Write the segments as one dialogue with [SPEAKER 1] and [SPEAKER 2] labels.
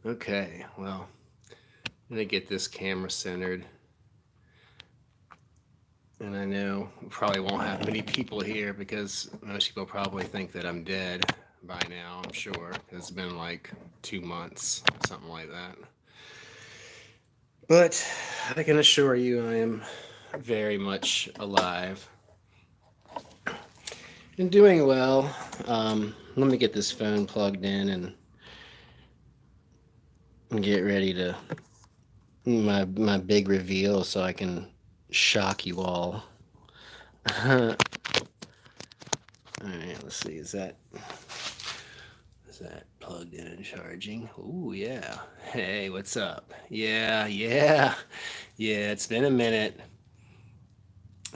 [SPEAKER 1] Okay, well, I'm gonna get this camera centered. And I know we probably won't have many people here because most people probably think that I'm dead by now, I'm sure. It's been like 2 months, something like that. But I can assure you I am very much alive and doing well. Let me get this phone plugged in and get ready to my big reveal so I can shock you all. All right, let's see. Is that plugged in and charging? Ooh, yeah. Hey, what's up? Yeah. It's been a minute.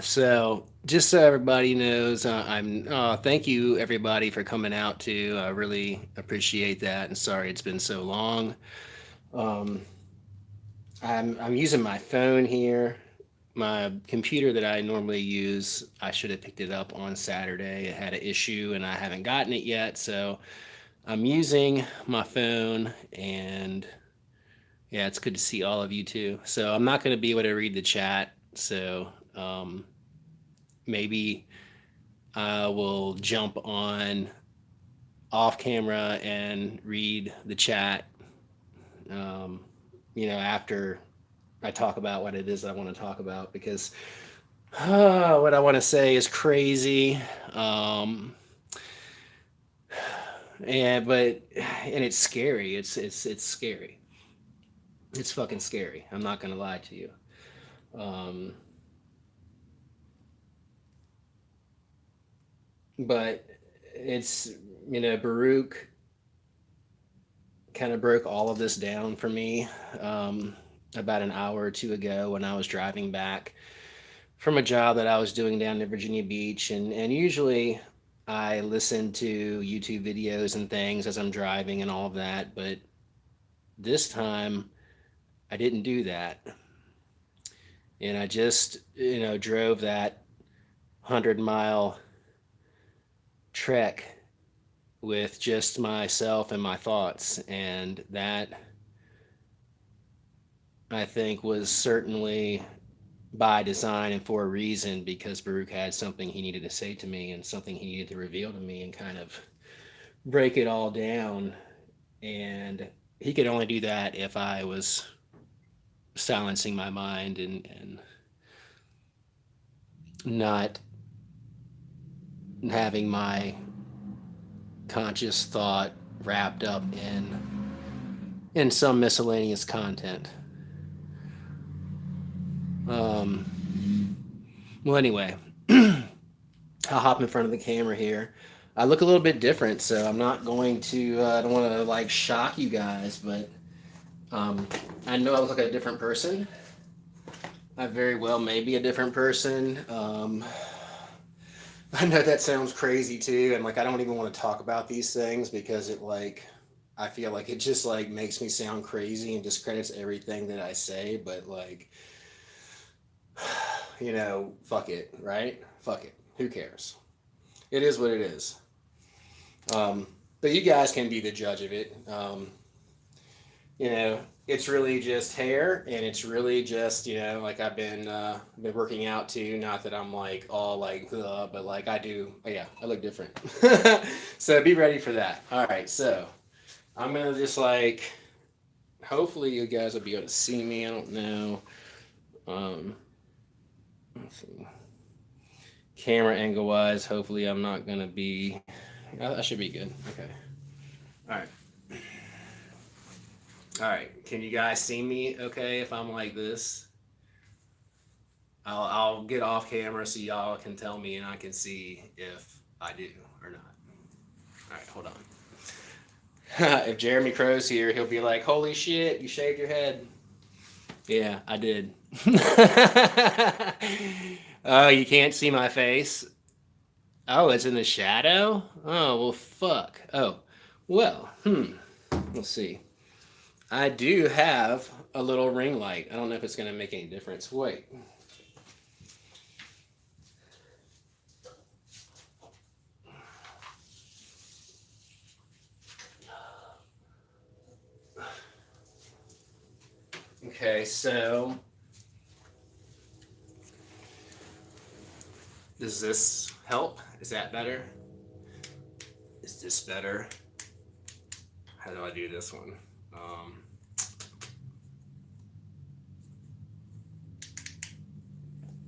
[SPEAKER 1] So, just so everybody knows, I'm. Thank you everybody for coming out too. I really appreciate that. And sorry it's been so long. Um, I'm using my phone here. My computer that I normally use, I should have picked it up on Saturday. It had an issue and I haven't gotten it yet. So I'm using my phone, and yeah, it's good to see all of you too. So I'm not going to be able to read the chat. So maybe I will jump on off camera and read the chat, um, after I talk about what it is I want to talk about because what I want to say is crazy. Um, and it's scary. It's scary. It's fucking scary. I'm not gonna lie to you. Um, but it's Baruuk kind of broke all of this down for me about an hour or two ago when I was driving back from a job that I was doing down in Virginia Beach, and usually I listen to YouTube videos and things as I'm driving and all of that, but this time I didn't do that, and I just drove that 100-mile trek with just myself and my thoughts. And that, I think, was certainly by design and for a reason because Baruch had something he needed to say to me and something he needed to reveal to me and kind of break it all down. And he could only do that if I was silencing my mind and not having my conscious thought wrapped up in some miscellaneous content. Um, well, anyway, I'll hop in front of the camera here. I look a little bit different, so I'm not going to. I don't want to like shock you guys, but um, I know I look like a different person. I very well may be a different person. I know that sounds crazy too, and like I don't even want to talk about these things because it like I feel like it just like makes me sound crazy and discredits everything that I say. But like, fuck it, right? Fuck it. Who cares? It is what it is. Um, but you guys can be the judge of it. It's really just hair, and it's really just like I've been working out too. Not that I'm like all like, but like I do. Yeah, I look different. So be ready for that. All right, so I'm gonna just like. Hopefully, you guys will be able to see me. I don't know. Um, let's see. Camera angle wise, hopefully I'm not gonna be. I should be good. Okay. All right. All right. Can you guys see me? Okay, if I'm like this, I'll get off camera so y'all can tell me and I can see if I do or not. All right, hold on. If Jeremy Crow's here, he'll be like, "Holy shit, you shaved your head." Yeah, I did. Oh, you can't see my face. Oh, it's in the shadow? Oh, well, fuck. Oh, well, let's see. I do have a little ring light. I don't know if it's going to make any difference. Wait. Okay, so does this help? Is that better? Is this better? How do I do this one?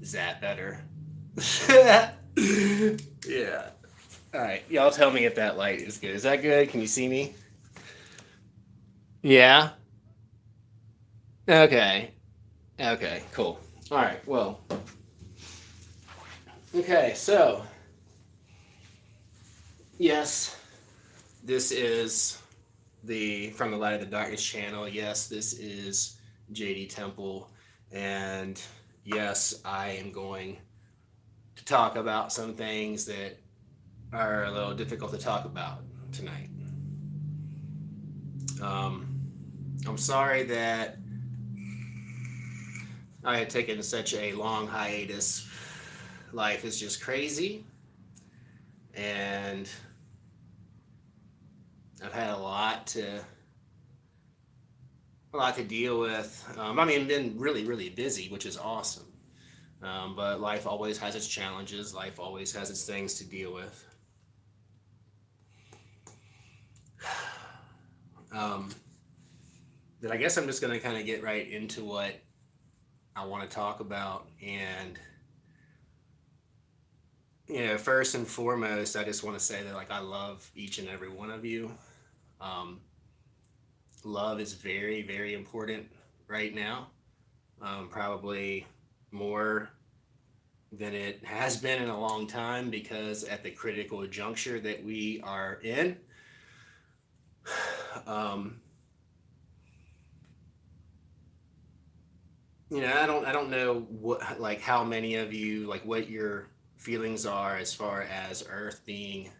[SPEAKER 1] Is that better? Yeah. All right, y'all tell me if that light is good. Is that good? Can you see me? Yeah. Okay. Okay, cool. All right, well. Okay, so yes, this is the From the Light of the Darkness channel. Yes, this is JD Temple, and yes, I am going to talk about some things that are a little difficult to talk about tonight. Um, I'm sorry that I had taken such a long hiatus. Life is just crazy, and I've had a lot to deal with. I mean, been really, really busy, which is awesome. But life always has its challenges. Life always has its things to deal with. Um, but I guess I'm just going to kind of get right into what I want to talk about. And, first and foremost, I just want to say that, like, I love each and every one of you. Um, Love is very, very important right now. Probably more than it has been in a long time, because at the critical juncture that we are in, um, I don't know what, like, how many of you, like, what your feelings are as far as Earth being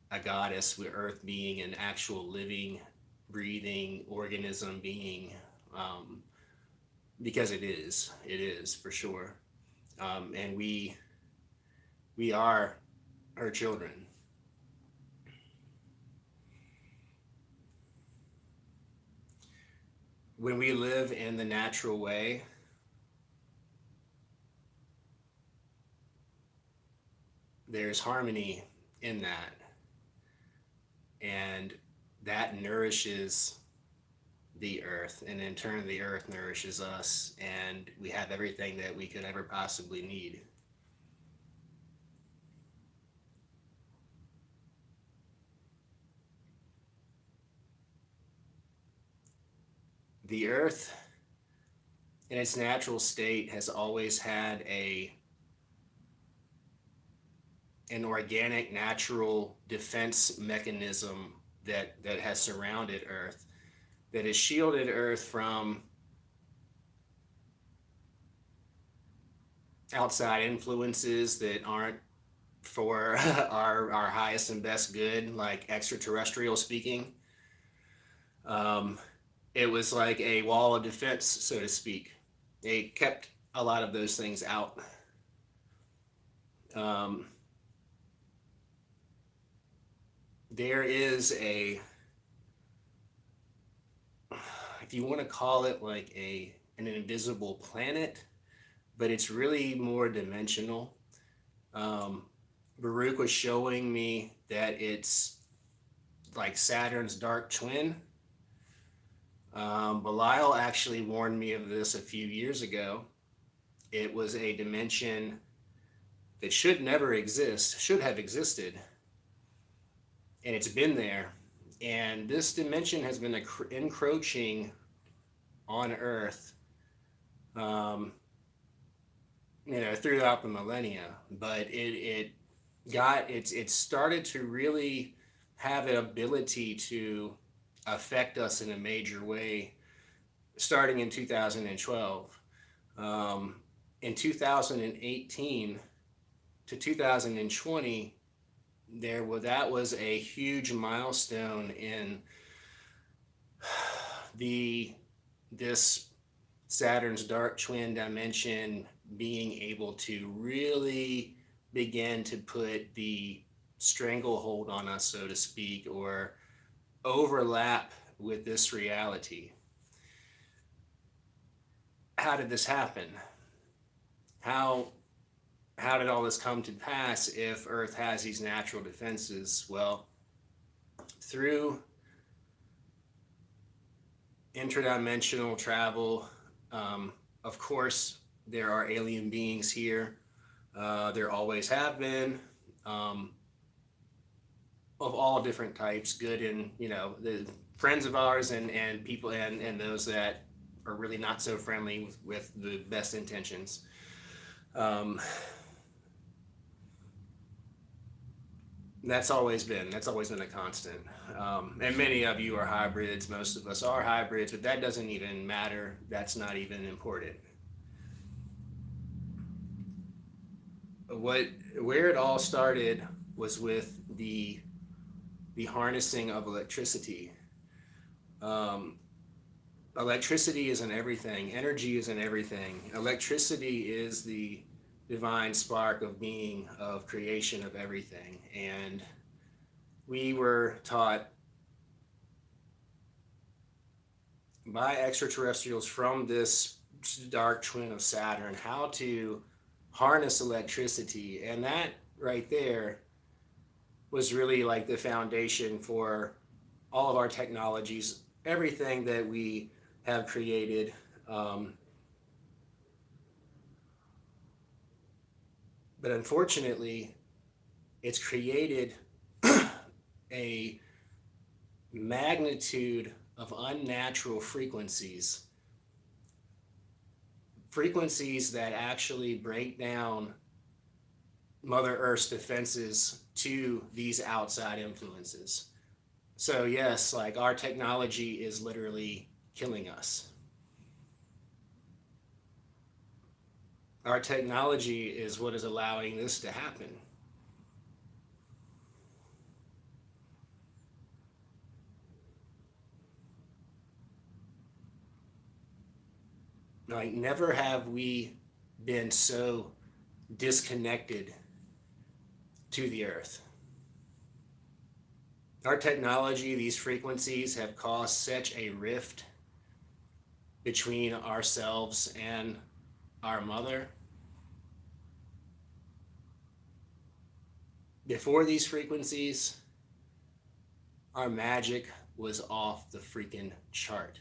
[SPEAKER 1] a goddess, with Earth being an actual living, breathing organism being, um, because it is for sure, and we are her children. When we live in the natural way, there's harmony in that, and that nourishes the earth, and in turn the earth nourishes us, and we have everything that we could ever possibly need. The earth in its natural state has always had a an organic natural defense mechanism that has surrounded earth, that has shielded earth from outside influences that aren't for our highest and best good, like extraterrestrial speaking. Um, it was like a wall of defense, so to speak. They kept a lot of those things out. Um, there is if you want to call it, like an invisible planet, but it's really more dimensional. Um, Baruuk was showing me that it's like Saturn's dark twin. Belial actually warned me of this a few years ago. It was a dimension that should have existed, and it's been there. And this dimension has been encroaching on Earth, um, throughout the millennia. But it started to really have an ability to affect us in a major way, starting in 2012. Um, in 2018 to 2020, that was a huge milestone in the this Saturn's dark twin dimension being able to really begin to put the stranglehold on us, so to speak, or overlap with this reality. how did this happen? How how did all this come to pass if Earth has these natural defenses? Well, through interdimensional travel, of course, there are alien beings here. There always have been, um, of all different types, good and, the friends of ours and people and those that are really not so friendly with the best intentions. Um, that's always been a constant. And many of you are hybrids. Most of us are hybrids, but that doesn't even matter. That's not even important. What Where it all started was with the harnessing of electricity. Um, Electricity is in everything. Energy is in everything. Electricity is the divine spark of being, of creation, of everything. And we were taught by extraterrestrials from this dark twin of Saturn how to harness electricity. And that right there was really like the foundation for all of our technologies, everything that we have created. Um, but unfortunately, it's created a magnitude of unnatural frequencies that actually break down Mother Earth's defenses to these outside influences. So, yes, like our technology is literally killing us. Our technology is what is allowing this to happen. Like, never have we been so disconnected to the earth. Our technology, these frequencies have caused such a rift between ourselves and our mother. Before these frequencies, our magic was off the freaking chart.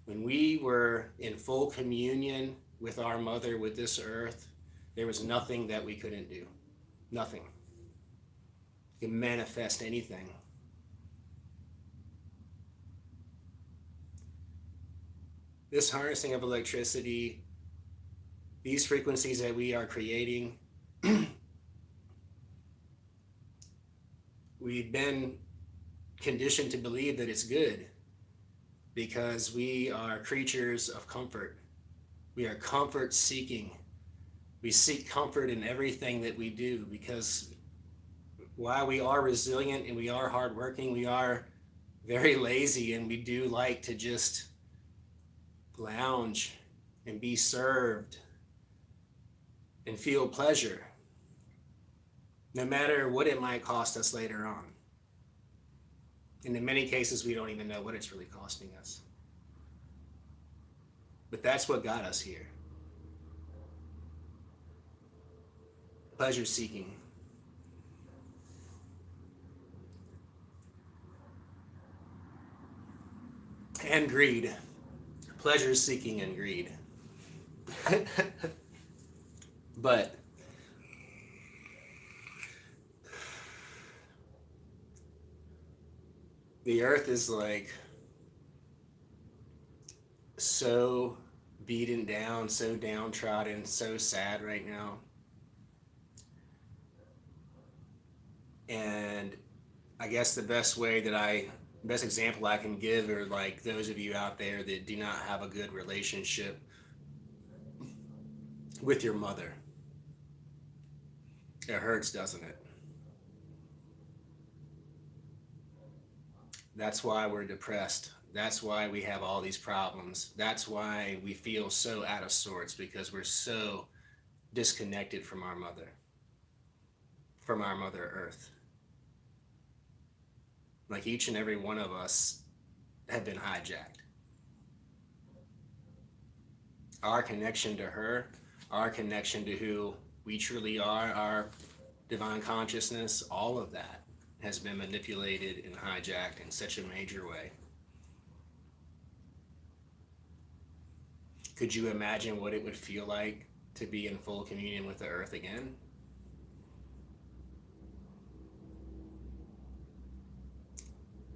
[SPEAKER 1] When we were in full communion with our mother, with this earth, there was nothing that we couldn't do. Nothing. You can manifest anything. This harnessing of electricity, these frequencies that we are creating, we've been conditioned to believe that it's good because we are creatures of comfort. We are comfort seeking. We seek comfort in everything that we do because while we are resilient and we are hardworking, we are very lazy and we do like to just lounge and be served and feel pleasure, no matter what it might cost us later on. And in many cases, we don't even know what it's really costing us. But that's what got us here. Pleasure seeking. And greed. Pleasure seeking and greed. But the earth is like so beaten down, so downtrodden, so sad right now. And I guess the best example I can give are like those of you out there that do not have a good relationship with your mother. It hurts, doesn't it? That's why we're depressed. That's why we have all these problems. That's why we feel so out of sorts because we're so disconnected from our mother, from our Mother Earth. Like each and every one of us have been hijacked. our connection to her, our connection to who we truly are, our divine consciousness, all of that has been manipulated and hijacked in such a major way. Could you imagine what it would feel like to be in full communion with the earth again?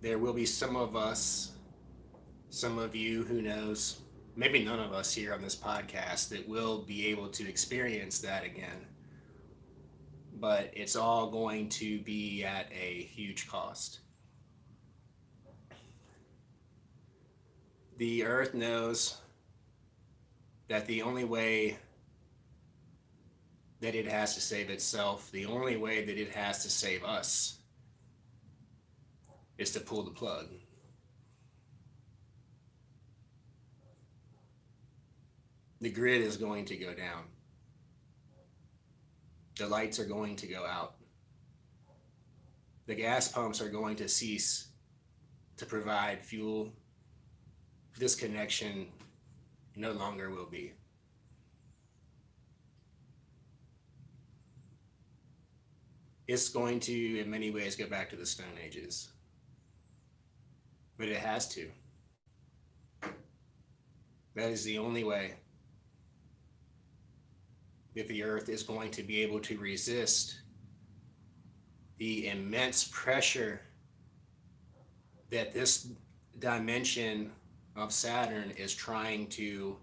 [SPEAKER 1] There will be some of us, some of you, who knows, maybe none of us here on this podcast, that will be able to experience that again. But it's all going to be at a huge cost. The earth knows that the only way that it has to save itself, the only way that it has to save us, is to pull the plug. The grid is going to go down. The lights are going to go out. The gas pumps are going to cease to provide fuel. This connection no longer will be. It's going to, in many ways, go back to the Stone Ages. But it has to. That is the only way that the earth is going to be able to resist the immense pressure that this dimension of Saturn is trying to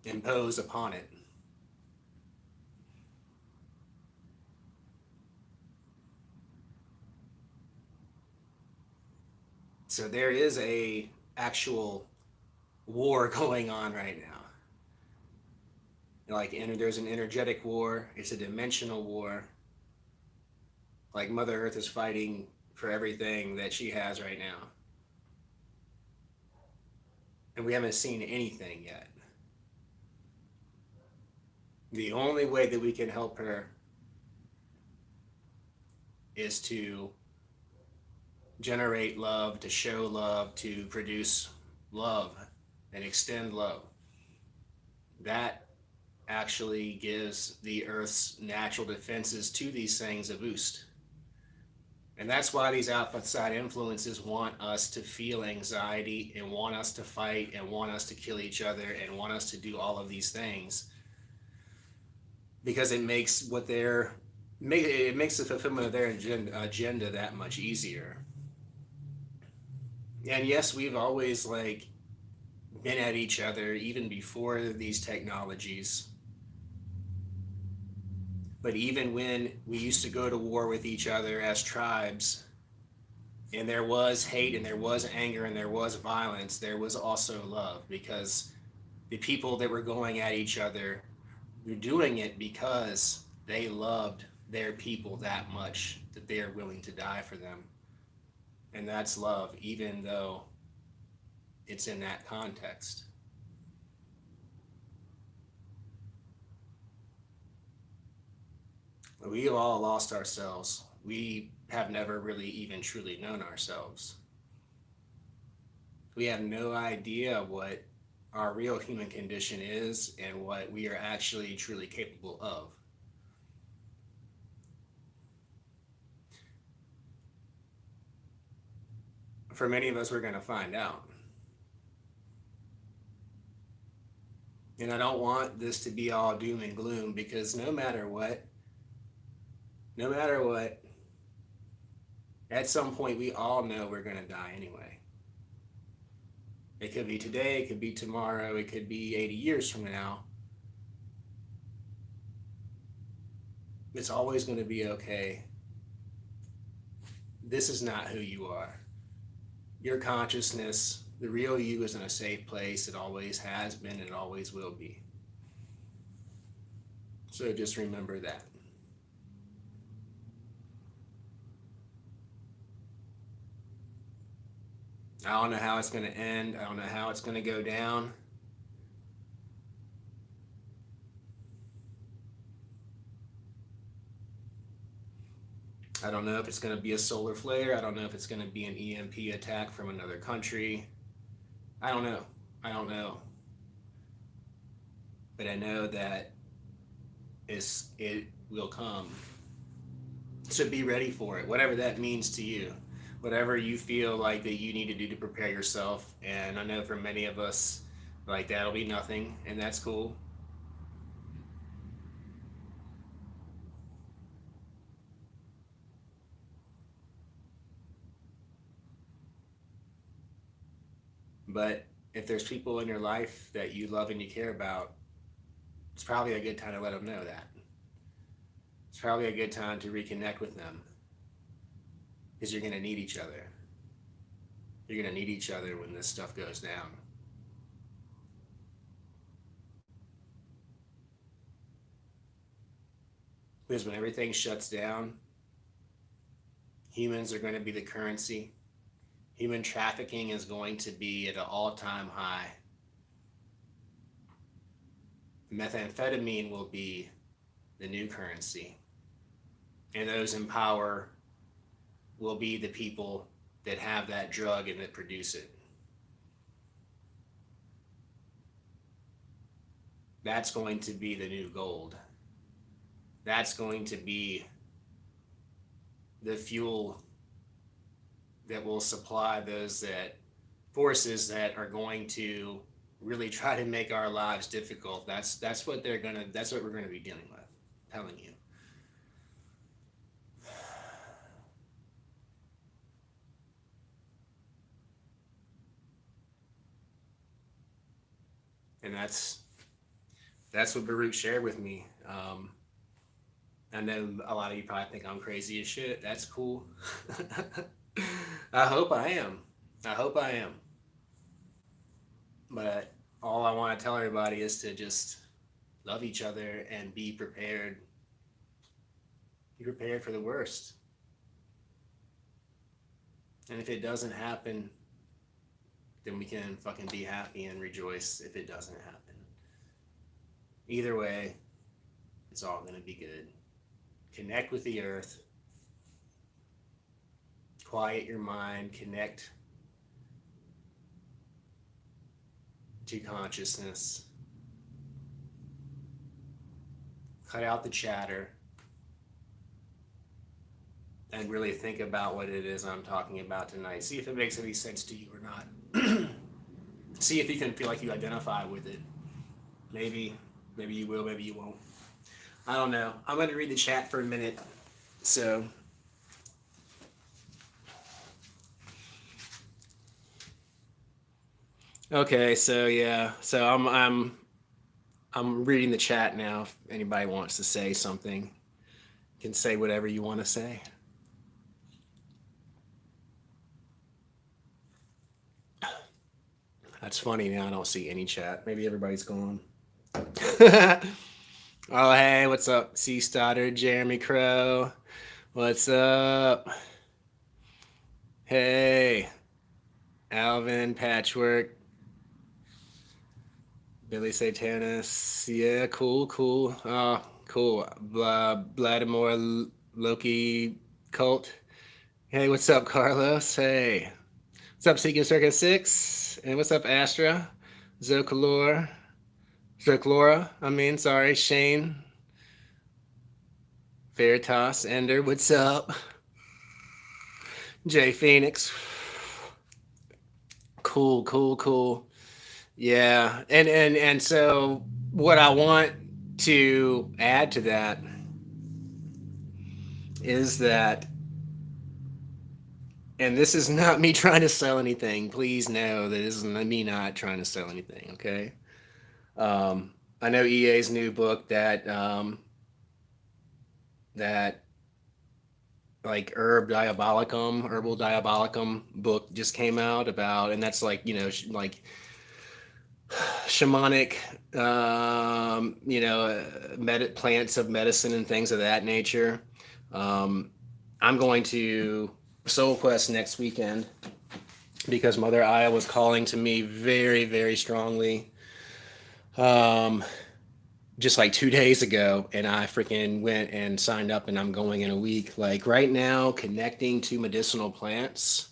[SPEAKER 1] impose upon it. So there is a actual war going on right now. Like, there's an energetic war, it's a dimensional war. Like, Mother Earth is fighting for everything that she has right now. And we haven't seen anything yet. The only way that we can help her is to generate love, to show love, to produce love and extend love. That actually gives the Earth's natural defenses to these things a boost. And that's why these outside influences want us to feel anxiety and want us to fight and want us to kill each other and want us to do all of these things. Because it makes the fulfillment of their agenda that much easier. And yes, we've always been at each other even before these technologies. But even when we used to go to war with each other as tribes, and there was hate and there was anger and there was violence, there was also love, because the people that were going at each other were doing it because they loved their people that much that they are willing to die for them. And that's love, even though it's in that context. We have all lost ourselves. We have never really even truly known ourselves. We have no idea what our real human condition is and what we are actually truly capable of. For many of us, we're going to find out. And I don't want this to be all doom and gloom, because no matter what, at some point we all know we're going to die anyway. It could be today, it could be tomorrow, it could be 80 years from now. It's always going to be okay. This is not who you are. Your consciousness, the real you, is in a safe place. It always has been, it always will be. So just remember that. I don't know how it's going to end. I don't know how it's going to go down. I don't know if it's going to be a solar flare. I don't know if it's going to be an EMP attack from another country. I don't know. I don't know. But I know that it will come. So be ready for it, whatever that means to you. Whatever you feel like that you need to do to prepare yourself. And I know for many of us, like that'll be nothing, and that's cool. But if there's people in your life that you love and you care about, it's probably a good time to let them know that. It's probably a good time to reconnect with them because you're going to need each other. You're going to need each other when this stuff goes down. Because when everything shuts down, humans are going to be the currency. Human trafficking is going to be at an all-time high. Methamphetamine will be the new currency. And those in power will be the people that have that drug and that produce it. That's going to be the new gold. That's going to be the fuel that will supply those that forces that are going to really try to make our lives difficult. That's what we're gonna be dealing with. I'm telling you. And that's what Baruuk shared with me. I know a lot of you probably think I'm crazy as shit. That's cool. I hope I am. I hope I am. But all I want to tell everybody is to just love each other and be prepared. Be prepared for the worst. And if it doesn't happen, then we can fucking be happy and rejoice if it doesn't happen. Either way, it's all going to be good. Connect with the earth. Quiet your mind. Connect to consciousness. Cut out the chatter. And really think about what it is I'm talking about tonight. See if it makes any sense to you or not. See if you can feel like you identify with it. Maybe you will, maybe you won't. I don't know. I'm going to read the chat for a minute. So, okay, so yeah. So I'm reading the chat now. If anybody wants to say something, you can say whatever you want to say. That's funny. Now I don't see any chat. Maybe everybody's gone. Oh, hey, what's up? C. Stoddard, Jeremy Crow. What's up? Hey, Alvin, Patchwork, Billy Satanis. Yeah, cool. Oh, cool. Vladimir Loki Cult. Hey, what's up, Carlos? Hey. What's up, Seeking Circuit 6? And what's up, Astra? Zocalora. Sorry, Shane. Veritas, Ender, what's up? Jay Phoenix. Cool. Yeah. And so what I want to add to that is that, and this is not me trying to sell anything. Please know that this is me not trying to sell anything, okay? I know EA's new book that like herbal diabolicum book just came out about, and that's like, like shamanic, plants of medicine and things of that nature. I'm going to Soul Quest next weekend because Mother Aya was calling to me very, very strongly. Just like 2 days ago, and I freaking went and signed up, and I'm going in a week. Like right now, connecting to medicinal plants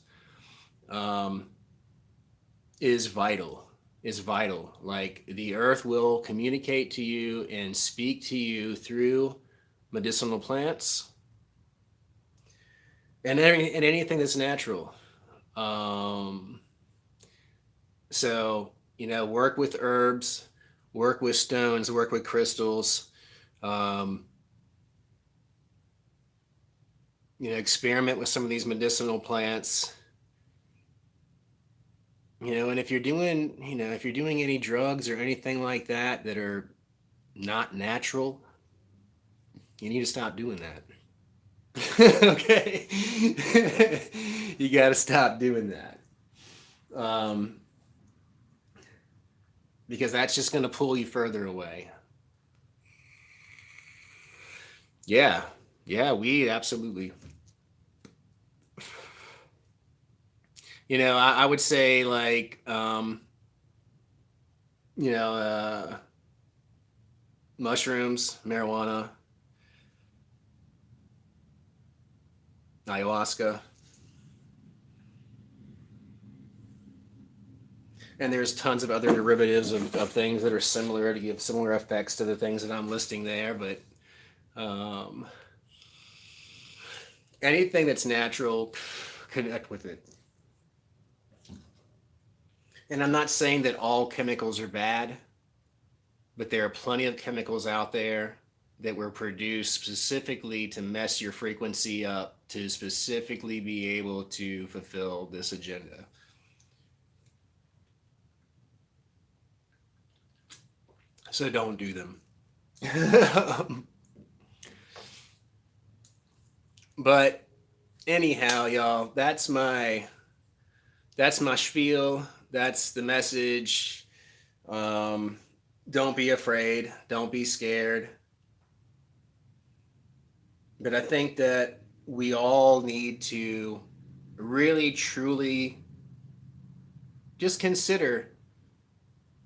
[SPEAKER 1] is vital. Is vital. Like the earth will communicate to you and speak to you through medicinal plants and anything that's natural. Um, so work with herbs, work with stones, work with crystals. Um, experiment with some of these medicinal plants. And if you're doing any drugs or anything like that that are not natural, you need to stop doing that. Okay. You got to stop doing that. Because that's just going to pull you further away. Yeah. Yeah, weed, absolutely. I would say like, you know, uh, mushrooms, marijuana, ayahuasca. And there's tons of other derivatives of things that are similar to give similar effects to the things that I'm listing there. But um, anything that's natural, connect with it. And I'm not saying that all chemicals are bad, but there are plenty of chemicals out there that were produced specifically to mess your frequency up, to specifically be able to fulfill this agenda. So don't do them. But anyhow, y'all, that's my spiel. That's the message. Um, don't be afraid. Don't be scared. But I think that we all need to really, truly just consider,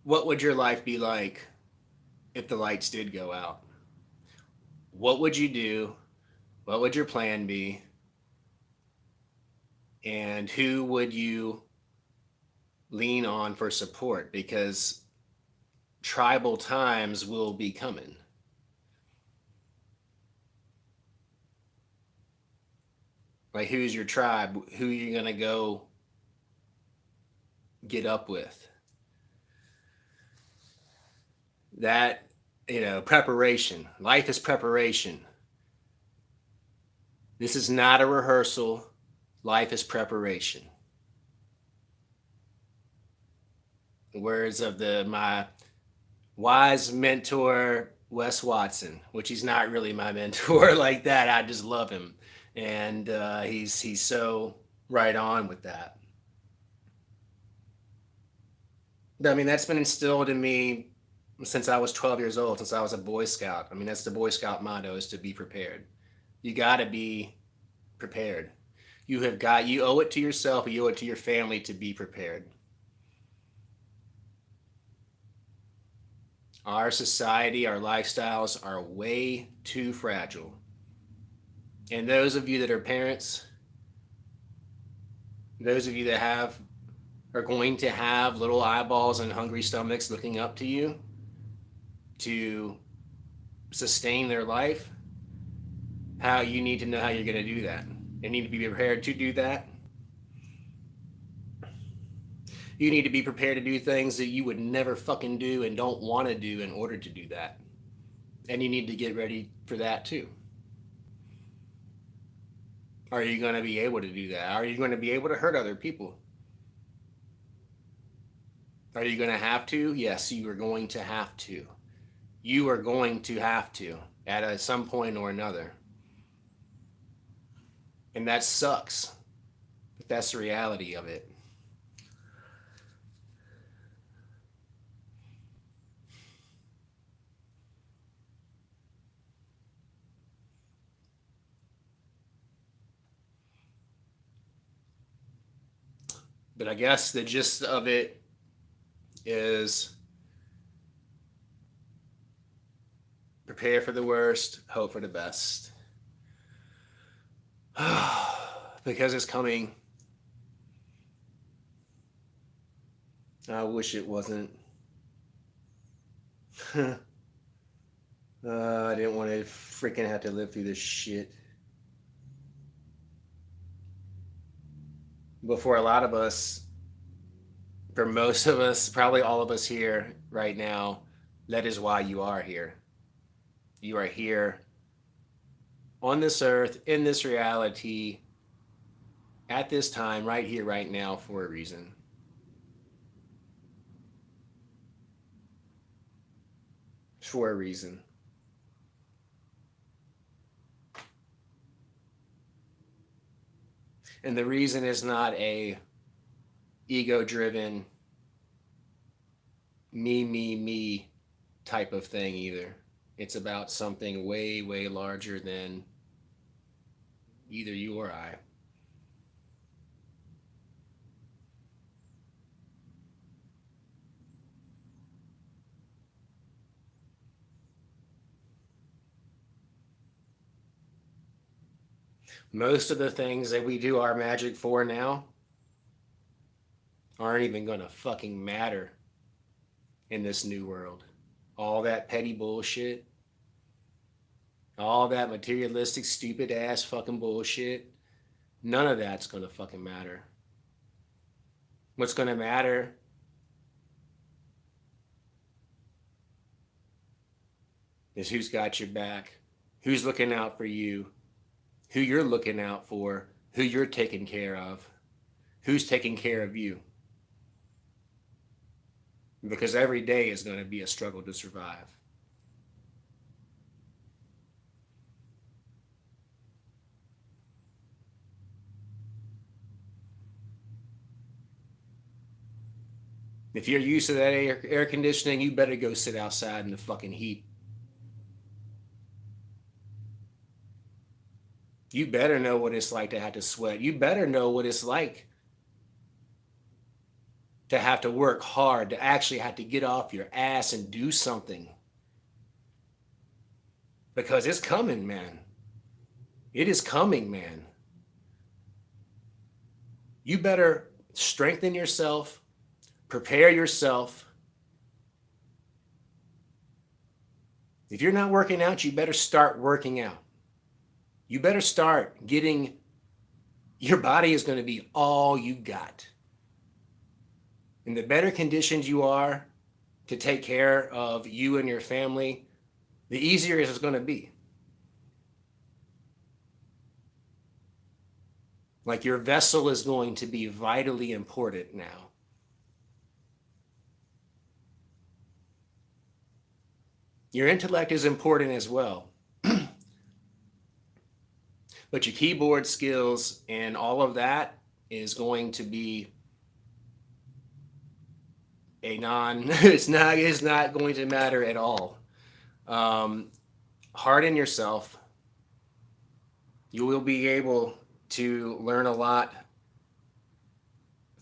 [SPEAKER 1] what would your life be like if the lights did go out? What would you do? What would your plan be? And who would you lean on for support? Because tribal times will be coming. Like, who's your tribe? Who are you going to go get up with? That, preparation. Life is preparation. This is not a rehearsal. Life is preparation. The words of my wise mentor, Wes Watson, which he's not really my mentor like that. I just love him. And he's so right on with that. I mean, that's been instilled in me since I was 12 years old, since I was a Boy Scout. I mean, that's the Boy Scout motto, is to be prepared. You got to be prepared. You owe it to yourself, you owe it to your family to be prepared. Our society, our lifestyles are way too fragile. And those of you that are parents, those of you that are going to have little eyeballs and hungry stomachs looking up to you to sustain their life, how you need to know how you're going to do that. You need to be prepared to do that. You need to be prepared to do things that you would never fucking do and don't want to do in order to do that. And you need to get ready for that too. Are you going to be able to do that? Are you going to be able to hurt other people? Are you going to have to? Yes, you are going to have to. You are going to have to at some point or another. And that sucks. But that's the reality of it. But I guess the gist of it is prepare for the worst, hope for the best. Because it's coming. I wish it wasn't. I didn't want to freaking have to live through this shit. But for a lot of us, for most of us, probably all of us here right now, that is why you are here. You are here on this earth, in this reality, at this time, right here, right now, for a reason. For a reason. And the reason is not a ego driven me type of thing either. It's about something way larger than either you or I. Most of the things that we do our magic for now aren't even gonna fucking matter in this new world. All that petty bullshit, all that materialistic, stupid ass fucking bullshit, none of that's gonna fucking matter. What's gonna matter is who's got your back, who's looking out for you, who you're looking out for, who you're taking care of, who's taking care of you. Because every day is going to be a struggle to survive. If you're used to that air conditioning, you better go sit outside in the fucking heat. You better know what it's like to have to sweat. You better know what it's like to have to work hard, to actually have to get off your ass and do something. Because it's coming, man. It is coming, man. You better strengthen yourself, prepare yourself. If you're not working out, you better start working out. You better start getting, your body is going to be all you got. And the better conditions you are to take care of you and your family, the easier it's going to be. Like your vessel is going to be vitally important now. Your intellect is important as well. But your keyboard skills and all of that is going to be it's not going to matter at all. Harden yourself. You will be able to learn a lot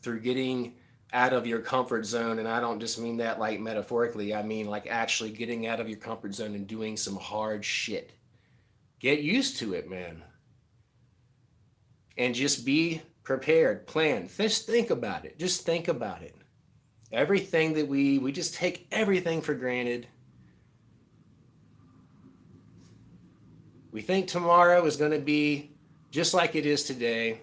[SPEAKER 1] through getting out of your comfort zone. And I don't just mean that like metaphorically. I mean like actually getting out of your comfort zone and doing some hard shit. Get used to it, man. And just be prepared, plan. Just think about it. Just think about it. Everything that we just take everything for granted. We think tomorrow is going to be just like it is today.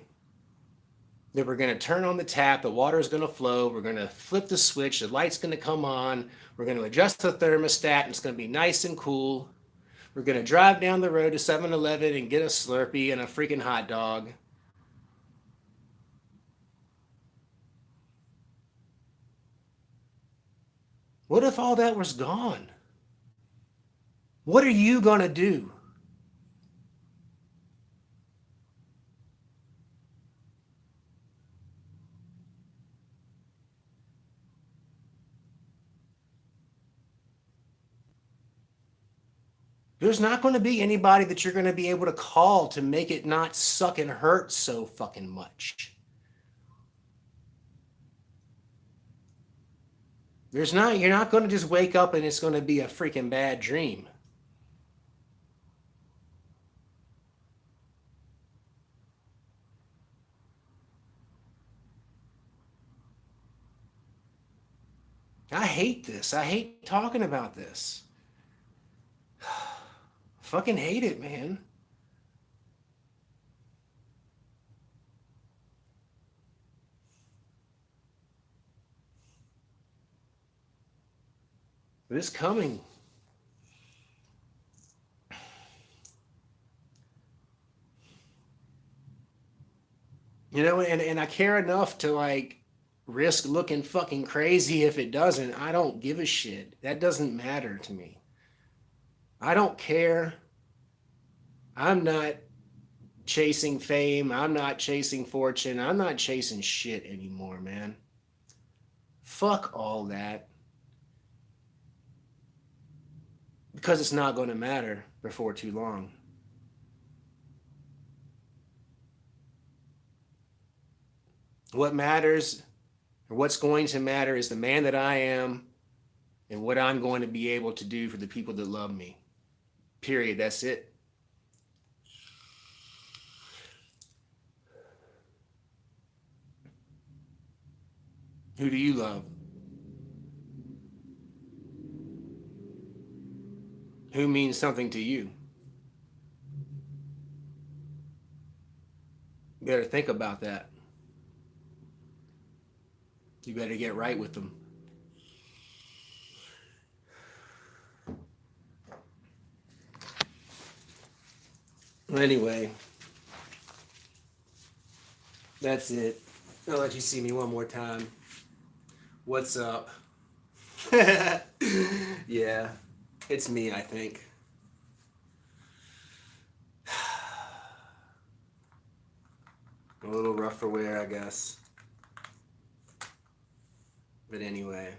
[SPEAKER 1] That we're going to turn on the tap, the water is going to flow, we're going to flip the switch, the light's going to come on, we're going to adjust the thermostat, and it's going to be nice and cool. We're going to drive down the road to 7-Eleven and get a Slurpee and a freaking hot dog. What if all that was gone? What are you going to do? There's not going to be anybody that you're going to be able to call to make it not suck and hurt so fucking much. You're not going to just wake up and it's going to be a freaking bad dream. I hate this. I hate talking about this. Fucking hate it, man. But it's coming. You know, and I care enough to like risk looking fucking crazy if it doesn't. I don't give a shit. That doesn't matter to me. I don't care. I'm not chasing fame. I'm not chasing fortune. I'm not chasing shit anymore, man. Fuck all that. Because it's not going to matter before too long. What matters, or what's going to matter, is the man that I am and what I'm going to be able to do for the people that love me. Period. That's it. Who do you love? Who means something to you? You better think about that. You better get right with them. Anyway, that's it. I'll let you see me one more time. What's up? Yeah, it's me, I think. A little rough for wear, I guess. But anyway,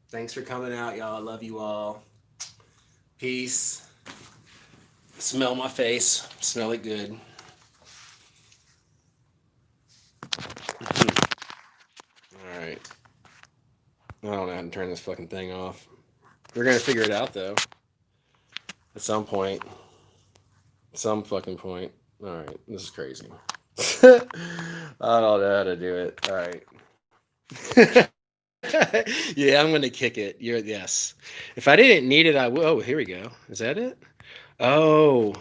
[SPEAKER 1] thanks for coming out, y'all. I love you all. Peace. Smell my face. Smell it good. All right. I don't know how to turn this fucking thing off. We're gonna figure it out though. At some point. Some fucking point. All right. This is crazy. I don't know how to do it. All right. Yeah, I'm gonna kick it. You're yes. If I didn't need it, I will. Oh, here we go. Is that it? Oh,